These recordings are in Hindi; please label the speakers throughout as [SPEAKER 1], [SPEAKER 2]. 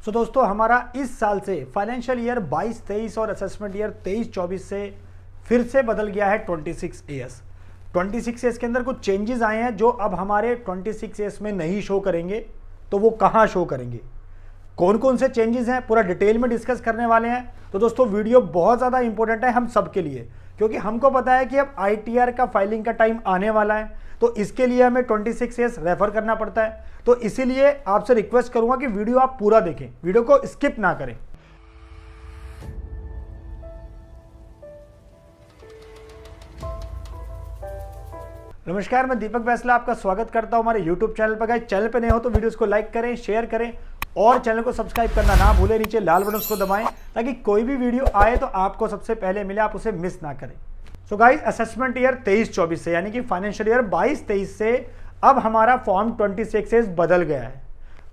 [SPEAKER 1] दोस्तों हमारा इस साल से फाइनेंशियल ईयर 22-23 और असेसमेंट ईयर 23-24 से फिर से बदल गया है 26 ईयर्स। 26 ईयर्स के अंदर कुछ चेंजेस आए हैं जो अब हमारे 26 ईयर्स में नहीं शो करेंगे। तो वो कहाँ शो करेंगे, कौन कौन से चेंजेस हैं, पूरा डिटेल में डिस्कस करने वाले हैं। तो दोस्तों वीडियो बहुत ज़्यादा इंपॉर्टेंट है हम सब के लिए, क्योंकि हमको पता है कि अब ITR का फाइलिंग का टाइम आने वाला है। तो इसके लिए हमें 26 ईयर्स रेफर करना पड़ता है। तो इसीलिए आपसे रिक्वेस्ट करूंगा कि वीडियो आप पूरा देखें, वीडियो को स्किप ना करें। नमस्कार, मैं दीपक बैसला आपका स्वागत करता हूं हमारे YouTube चैनल पर। गाइस चैनल पे नए हो तो वीडियोस को लाइक करें, शेयर करें और चैनल को सब्सक्राइब करना ना भूलें। नीचे लाल बटन को दबाएं ताकि कोई भी वीडियो आए तो आपको सबसे पहले मिले, आप उसे मिस ना करें। सो गाइस असेसमेंट ईयर 23-24 से यानी कि फाइनेंशियल ईयर 22-23 से अब हमारा फॉर्म 26 बदल गया है।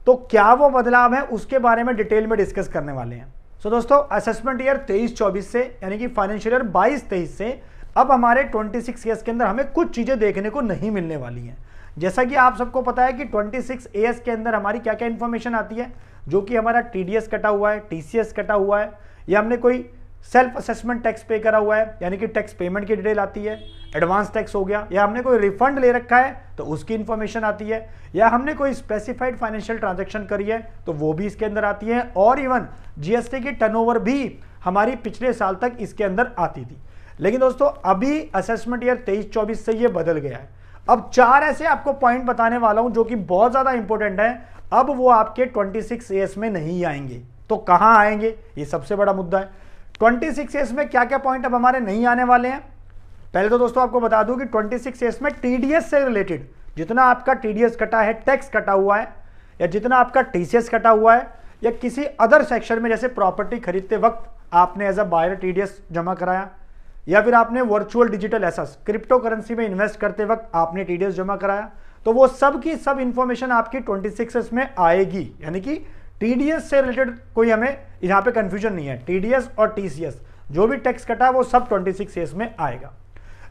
[SPEAKER 1] तो क्या वो बदलाव है उसके बारे में डिटेल में डिस्कस करने वाले हैं। सो दोस्तों असेसमेंट ईयर 23-24 से यानी कि फाइनेंशियल ईयर 22-23 से अब हमारे 26 ईयर्स के अंदर हमें कुछ चीजें देखने को नहीं मिलने वाली हैं। जैसा कि आप सबको पता है कि 26 ईयर्स के अंदर हमारी क्या क्या इंफॉर्मेशन आती है, जो कि हमारा TDS कटा हुआ है, TCS कटा हुआ है, या हमने कोई सेल्फ असेसमेंट टैक्स पे करा हुआ है यानी कि टैक्स पेमेंट की डिटेल आती है, एडवांस टैक्स हो गया, या हमने कोई रिफंड ले रखा है तो उसकी इंफॉर्मेशन आती है, या हमने कोई स्पेसिफाइड फाइनेंशियल ट्रांजैक्शन करी है तो वो भी इसके अंदर आती है, और इवन GST की टर्नओवर भी हमारी पिछले साल तक इसके अंदर आती थी। लेकिन दोस्तों अभी असेसमेंट ईयर 23-24 से ये बदल गया है। अब 4 ऐसे आपको पॉइंट बताने वाला हूं जो कि बहुत ज्यादा इंपॉर्टेंट है। अब वो आपके 26 ईयर्स में नहीं आएंगे तो कहां आएंगे, ये सबसे बड़ा मुद्दा है। 26 ईयर्स में क्या क्या पॉइंट अब हमारे नहीं आने वाले हैं। पहले तो दोस्तों आपको बता दूं कि 26 ईयर्स में TDS से रिलेटेड जितना आपका TDS कटा है, टैक्स कटा हुआ है, या जितना आपका TCS कटा हुआ है, या किसी अदर सेक्शन में जैसे प्रॉपर्टी खरीदते वक्त आपने एज अ बायर TDS जमा कराया, या फिर आपने virtual digital assets crypto currency में इन्वेस्ट करते वक्त आपने TDS जमा कराया, तो वो सब की सब इंफॉर्मेशन आपकी 26 में आएगी। यानी कि TDS से रिलेटेड कोई हमें यहाँ पे कंफ्यूजन नहीं है। TDS और TCS जो भी टैक्स कटा है वो सब 26 ईयर्स में आएगा।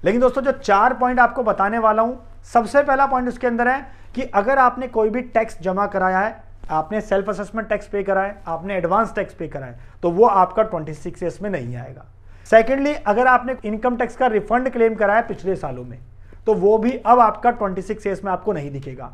[SPEAKER 1] लेकिन दोस्तों जो 4 पॉइंट आपको बताने वाला हूं, सबसे पहला पॉइंट उसके अंदर है कि अगर आपने कोई भी टैक्स जमा कराया है, आपने सेल्फ असेसमेंट टैक्स पे करा है, आपने एडवांस टैक्स पे करा है, तो वो आपका 26 ईयर्स में नहीं आएगा। सेकेंडली, अगर आपने इनकम टैक्स का रिफंड क्लेम कराया पिछले सालों में तो वो भी अब आपका 26 ईयर्स में आपको नहीं दिखेगा।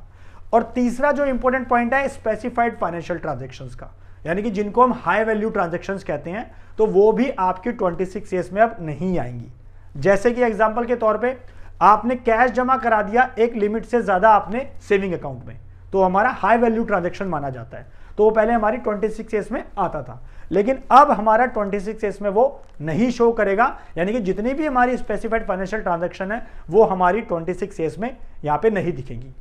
[SPEAKER 1] और तीसरा जो इंपॉर्टेंट पॉइंट है स्पेसिफाइड फाइनेंशियल ट्रांजैक्शंस का, यानी कि जिनको हम हाई वैल्यू ट्रांजैक्शंस कहते हैं, तो वो भी आपकी 26 ईयर्स में अब नहीं आएंगी। जैसे कि एग्जांपल के तौर पे आपने कैश जमा करा दिया एक लिमिट से ज्यादा आपने सेविंग अकाउंट में, तो हमारा हाई वैल्यू ट्रांजैक्शन माना जाता है। तो वो पहले हमारी 26 ईयर्स में आता था, लेकिन अब हमारा 26 ईयर्स में वो नहीं शो करेगा। यानी कि जितनी भी हमारी स्पेसिफाइड फाइनेंशियल ट्रांजैक्शन है वो हमारी 26 ईयर्स में यहाँ पे नहीं दिखेंगी।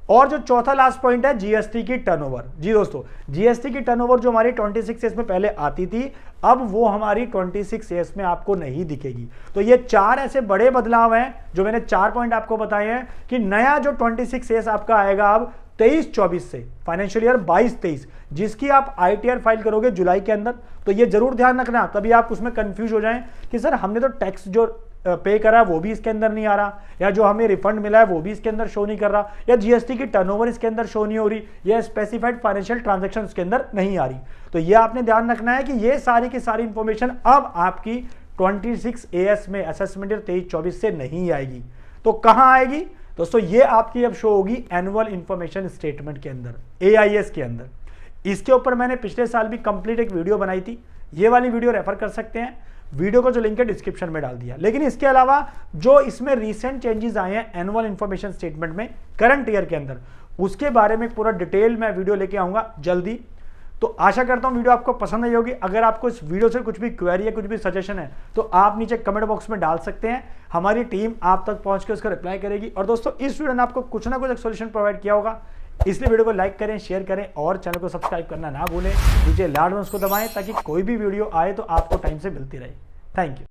[SPEAKER 1] और जो चौथा लास्ट पॉइंट है GST की टर्नओवर। जी दोस्तों, GST की टर्नओवर जो हमारी 26 ईयर्स में पहले आती थी, अब वो हमारी 26 ईयर्स में आपको नहीं दिखेगी। तो ये 4 ऐसे बड़े बदलाव हैं जो मैंने 4 पॉइंट आपको बताए हैं कि नया जो 26 ईयर्स आपका आएगा अब 23-24 से, फाइनेंशियल ईयर 22-23, जिसकी आप ITR फाइल करोगे जुलाई के अंदर। तो ये जरूर ध्यान रखना, तभी आप उसमें कंफ्यूज हो जाएं कि सर हमने तो टैक्स जो पे करा है वो भी इसके अंदर नहीं आ रहा, या जो हमें रिफंड मिला है वो भी इसके अंदर शो नहीं कर रहा, या GST की टर्नओवर इसके अंदर शो नहीं हो रही, या स्पेसिफाइड फाइनेंशियल ट्रांजैक्शन इसके अंदर नहीं आ रही। तो ये आपने ध्यान रखना है कि ये सारी की सारी इंफॉर्मेशन अब आपकी 26 ईयर्स में असेसमेंट ईयर 23-24 से नहीं आएगी। तो कहां आएगी दोस्तों, ये आपकी अब शो होगी एनुअल इंफॉर्मेशन स्टेटमेंट के अंदर, AIS के अंदर। इसके ऊपर मैंने पिछले साल भी कंप्लीट एक वीडियो बनाई थी, ये वाली वीडियो रेफर कर सकते हैं, वीडियो को जो लिंक है डिस्क्रिप्शन में डाल दिया। लेकिन इसके अलावा जो इसमें रीसेंट चेंजेस आए हैं एनुअल इंफॉर्मेशन स्टेटमेंट में करंट ईयर के अंदर, उसके बारे में पूरा डिटेल में वीडियो लेके आऊंगा जल्दी। तो आशा करता हूं वीडियो आपको पसंद आई होगी। अगर आपको इस वीडियो से कुछ भी क्वेरी है, कुछ भी सजेशन है, तो आप नीचे कमेंट बॉक्स में डाल सकते हैं। हमारी टीम आप तक पहुंच के उसका रिप्लाई करेगी। और दोस्तों इस वीडियो ने आपको कुछ ना कुछ एक सोल्यूशन प्रोवाइड किया होगा, इसलिए वीडियो को लाइक करें, शेयर करें और चैनल को सब्सक्राइब करना ना भूलें। नीचे लाल बटन को दबाएं ताकि कोई भी वीडियो आए तो आपको टाइम से मिलती रहे। Thank you.